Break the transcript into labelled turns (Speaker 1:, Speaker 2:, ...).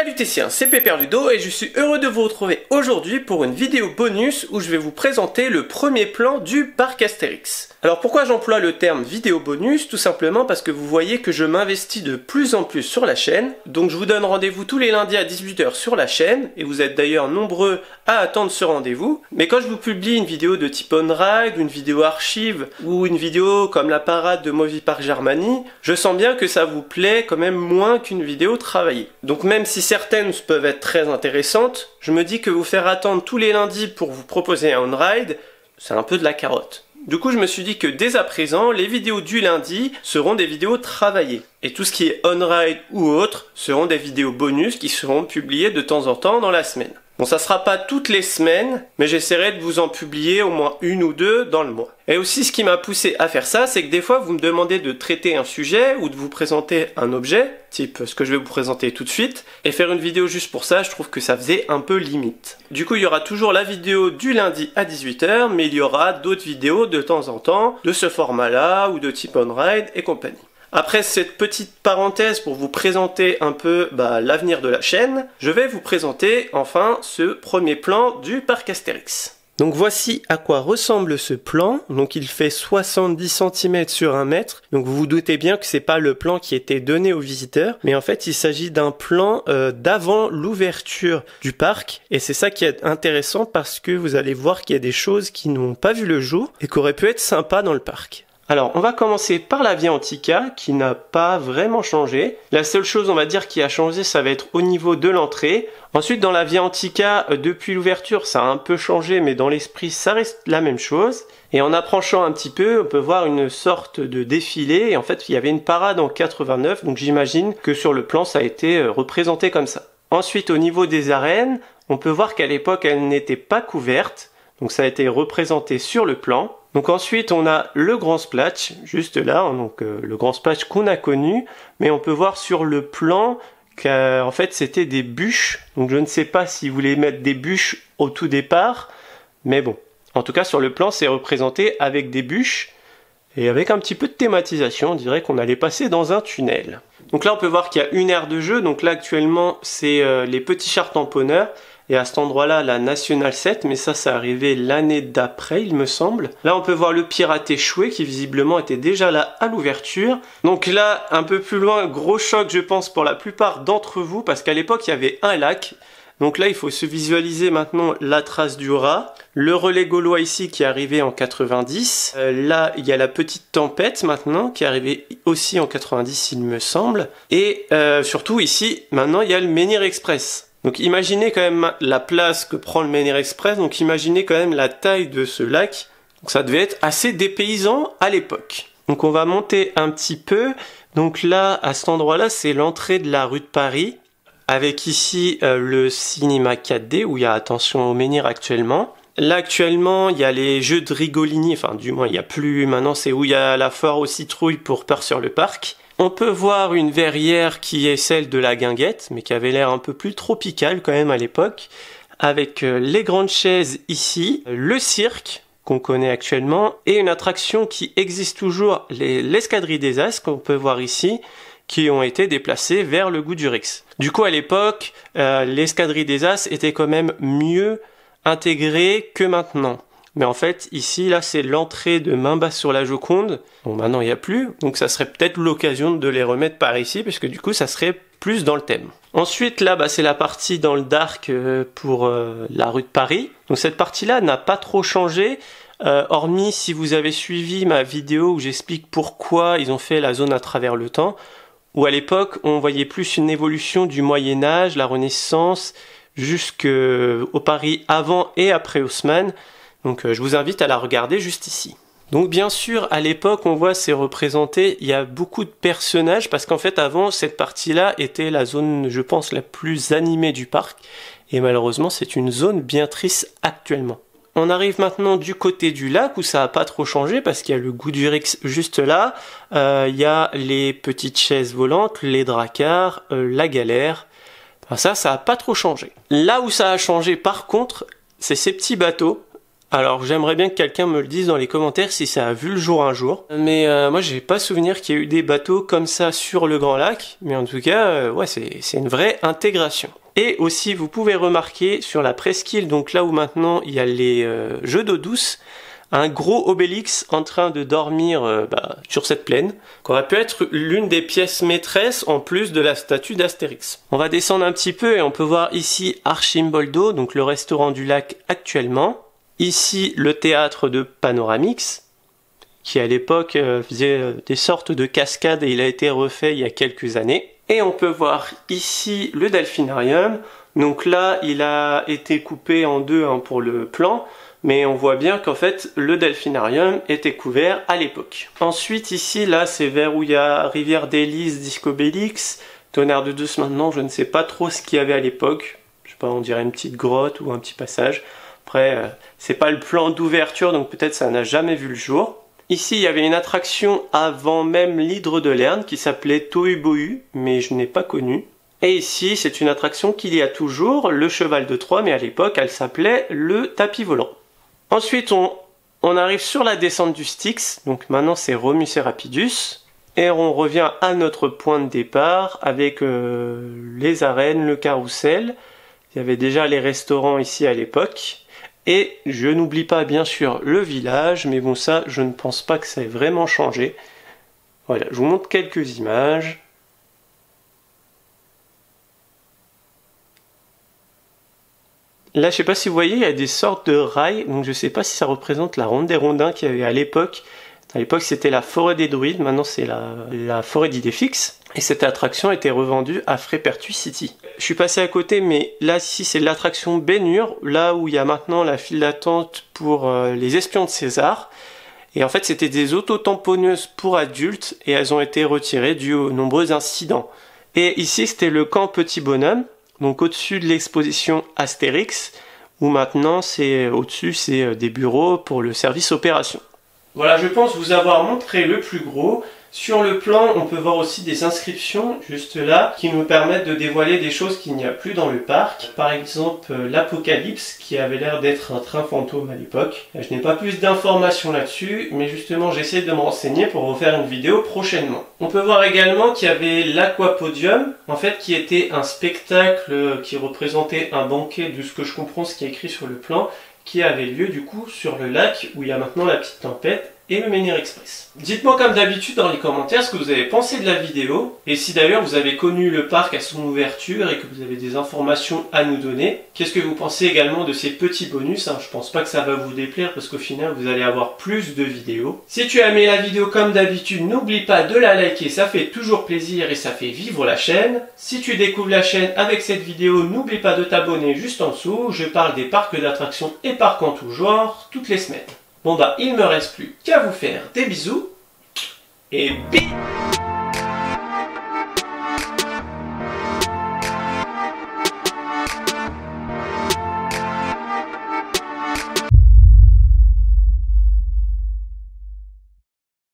Speaker 1: Salut Tessien, c'est Pépère-Ludo et je suis heureux de vous retrouver aujourd'hui pour une vidéo bonus où je vais vous présenter le premier plan du parc Astérix. Alors pourquoi j'emploie le terme vidéo bonus? Tout simplement parce que vous voyez que je m'investis de plus en plus sur la chaîne. Donc je vous donne rendez-vous tous les lundis à 18 h sur la chaîne et vous êtes d'ailleurs nombreux à attendre ce rendez-vous. Mais quand je vous publie une vidéo de type on-ride, une vidéo archive ou une vidéo comme la parade de Movie Park Germany, je sens bien que ça vous plaît quand même moins qu'une vidéo travaillée. Donc même si certaines peuvent être très intéressantes, je me dis que vous faire attendre tous les lundis pour vous proposer un on-ride, c'est un peu de la carotte. Du coup, je me suis dit que dès à présent, les vidéos du lundi seront des vidéos travaillées. Et tout ce qui est on-ride ou autre seront des vidéos bonus qui seront publiées de temps en temps dans la semaine. Bon, ça sera pas toutes les semaines, mais j'essaierai de vous en publier au moins une ou deux dans le mois. Et aussi, ce qui m'a poussé à faire ça, c'est que des fois, vous me demandez de traiter un sujet ou de vous présenter un objet, type ce que je vais vous présenter tout de suite, et faire une vidéo juste pour ça, je trouve que ça faisait un peu limite. Du coup, il y aura toujours la vidéo du lundi à 18 h, mais il y aura d'autres vidéos de temps en temps, de ce format-là, ou de type on-ride et compagnie. Après cette petite parenthèse pour vous présenter un peu l'avenir de la chaîne, je vais vous présenter enfin ce premier plan du parc Astérix. Donc voici à quoi ressemble ce plan. Donc il fait 70 cm sur 1 mètre. Donc vous vous doutez bien que c'est pas le plan qui était donné aux visiteurs, mais en fait il s'agit d'un plan d'avant l'ouverture du parc. Et c'est ça qui est intéressant parce que vous allez voir qu'il y a des choses qui n'ont pas vu le jour et qui auraient pu être sympas dans le parc. Alors, on va commencer par la Via Antica, qui n'a pas vraiment changé. La seule chose, on va dire, qui a changé, ça va être au niveau de l'entrée. Ensuite, dans la Via Antica, depuis l'ouverture, ça a un peu changé, mais dans l'esprit, ça reste la même chose. Et en approchant un petit peu, on peut voir une sorte de défilé. Et en fait, il y avait une parade en 89, donc j'imagine que sur le plan, ça a été représenté comme ça. Ensuite, au niveau des arènes, on peut voir qu'à l'époque, elles n'étaient pas couvertes. Donc ça a été représenté sur le plan. Donc ensuite on a le grand splash, juste là, donc le grand splash qu'on a connu, mais on peut voir sur le plan qu'en fait c'était des bûches, donc je ne sais pas s'ils voulaient mettre des bûches au tout départ, mais bon, en tout cas sur le plan c'est représenté avec des bûches, et avec un petit peu de thématisation, on dirait qu'on allait passer dans un tunnel. Donc là on peut voir qu'il y a une aire de jeu, donc là actuellement c'est les petits chars tamponneurs, et à cet endroit-là, la National 7, mais ça, c'est arrivé l'année d'après, il me semble. Là, on peut voir le pirate échoué, qui visiblement était déjà là à l'ouverture. Donc là, un peu plus loin, gros choc, je pense, pour la plupart d'entre vous, parce qu'à l'époque, il y avait un lac. Donc là, il faut se visualiser maintenant la trace du rat. Le relais gaulois ici, qui est arrivé en 90. Là, il y a la petite tempête, maintenant, qui est arrivée aussi en 90, il me semble. Et surtout, ici, maintenant, il y a le Menhir Express. Donc imaginez quand même la place que prend le Menhir Express, donc imaginez quand même la taille de ce lac. Donc ça devait être assez dépaysant à l'époque. Donc on va monter un petit peu. Donc là, à cet endroit-là, c'est l'entrée de la rue de Paris, avec ici le cinéma 4D, où il y a attention au Menhir actuellement. Là actuellement, il y a les jeux de Rigolini, enfin du moins il n'y a plus, maintenant c'est où il y a la foire aux citrouilles pour Peur sur le parc. On peut voir une verrière qui est celle de la Guinguette, mais qui avait l'air un peu plus tropicale quand même à l'époque, avec les grandes chaises ici, le cirque qu'on connaît actuellement, et une attraction qui existe toujours, l'escadrille des As, qu'on peut voir ici, qui ont été déplacées vers le Goudurix. Du coup à l'époque, l'escadrille des As était quand même mieux intégrée que maintenant. Mais en fait, ici, là, c'est l'entrée de Main Basse sur la Joconde. Bon, maintenant, il n'y a plus. Donc, ça serait peut-être l'occasion de les remettre par ici, puisque du coup, ça serait plus dans le thème. Ensuite, là, c'est la partie dans le dark pour la rue de Paris. Donc, cette partie-là n'a pas trop changé. Hormis si vous avez suivi ma vidéo où j'explique pourquoi ils ont fait la zone à travers le temps, où à l'époque, on voyait plus une évolution du Moyen-Âge, la Renaissance, jusqu'au Paris avant et après Haussmann. Donc je vous invite à la regarder juste ici. Donc bien sûr, à l'époque, on voit c'est représenté, il y a beaucoup de personnages, parce qu'en fait avant, cette partie-là était la zone, je pense, la plus animée du parc, et malheureusement, c'est une zone bien triste actuellement. On arrive maintenant du côté du lac, où ça n'a pas trop changé, parce qu'il y a le Goudurix juste là, il y a les petites chaises volantes, les dracars, la galère, enfin, ça n'a pas trop changé. Là où ça a changé par contre, c'est ces petits bateaux. Alors j'aimerais bien que quelqu'un me le dise dans les commentaires si ça a vu le jour un jour. Mais moi j'ai pas souvenir qu'il y ait eu des bateaux comme ça sur le Grand Lac. Mais en tout cas, ouais, c'est une vraie intégration. Et aussi vous pouvez remarquer sur la presqu'île, donc là où maintenant il y a les jeux d'eau douce, un gros obélix en train de dormir sur cette plaine, qui aurait pu être l'une des pièces maîtresses en plus de la statue d'Astérix. On va descendre un petit peu et on peut voir ici Archimboldo, donc le restaurant du lac actuellement. Ici le théâtre de Panoramix, qui à l'époque faisait des sortes de cascades et il a été refait il y a quelques années. Et on peut voir ici le delphinarium, donc là il a été coupé en deux pour le plan, mais on voit bien qu'en fait le delphinarium était couvert à l'époque. Ensuite ici, là c'est vers où il y a Rivière d'Élise, Discobélix, Tonnerre de Douce maintenant, je ne sais pas trop ce qu'il y avait à l'époque. Je sais pas, on dirait une petite grotte ou un petit passage. Après, c'est pas le plan d'ouverture, donc peut-être ça n'a jamais vu le jour. Ici, il y avait une attraction avant même l'hydre de Lerne qui s'appelait Tohu-Bohu, mais je n'ai pas connu. Et ici, c'est une attraction qu'il y a toujours, le cheval de Troie, mais à l'époque, elle s'appelait le tapis volant. Ensuite, on arrive sur la descente du Styx, donc maintenant c'est Romus et Rapidus, et on revient à notre point de départ avec les arènes, le carrousel. Il y avait déjà les restaurants ici à l'époque, et je n'oublie pas bien sûr le village, mais bon ça, je ne pense pas que ça ait vraiment changé. Voilà, je vous montre quelques images. Là, je sais pas si vous voyez, il y a des sortes de rails, donc je sais pas si ça représente la ronde des rondins qu'il y avait à l'époque. À l'époque, c'était la forêt des druides, maintenant c'est la forêt d'Idéfix. Et cette attraction a été revendue à Frépertuis City. Je suis passé à côté, mais là, ici, c'est l'attraction Bénur, là où il y a maintenant la file d'attente pour les espions de César. Et en fait, c'était des autotamponneuses pour adultes, et elles ont été retirées dû aux nombreux incidents. Et ici, c'était le camp Petit Bonhomme. Donc au-dessus de l'exposition Astérix, où maintenant c'est au-dessus c'est des bureaux pour le service opération. Voilà, je pense vous avoir montré le plus gros. Sur le plan, on peut voir aussi des inscriptions, juste là, qui nous permettent de dévoiler des choses qu'il n'y a plus dans le parc. Par exemple, l'Apocalypse, qui avait l'air d'être un train fantôme à l'époque. Je n'ai pas plus d'informations là-dessus, mais justement j'essaie de me renseigner pour vous faire une vidéo prochainement. On peut voir également qu'il y avait l'Aquapodium, en fait, qui était un spectacle qui représentait un banquet, de ce que je comprends, ce qui est écrit sur le plan, qui avait lieu du coup sur le lac, où il y a maintenant la petite tempête, et le Menhir Express. Dites-moi comme d'habitude dans les commentaires ce que vous avez pensé de la vidéo, et si d'ailleurs vous avez connu le parc à son ouverture et que vous avez des informations à nous donner. Qu'est-ce que vous pensez également de ces petits bonus, Je pense pas que ça va vous déplaire parce qu'au final vous allez avoir plus de vidéos. Si tu as aimé la vidéo comme d'habitude, n'oublie pas de la liker, ça fait toujours plaisir et ça fait vivre la chaîne. Si tu découvres la chaîne avec cette vidéo, n'oublie pas de t'abonner juste en dessous, je parle des parcs d'attractions et parcs en tout genre toutes les semaines. Bon bah, il me reste plus qu'à vous faire des bisous, et bim!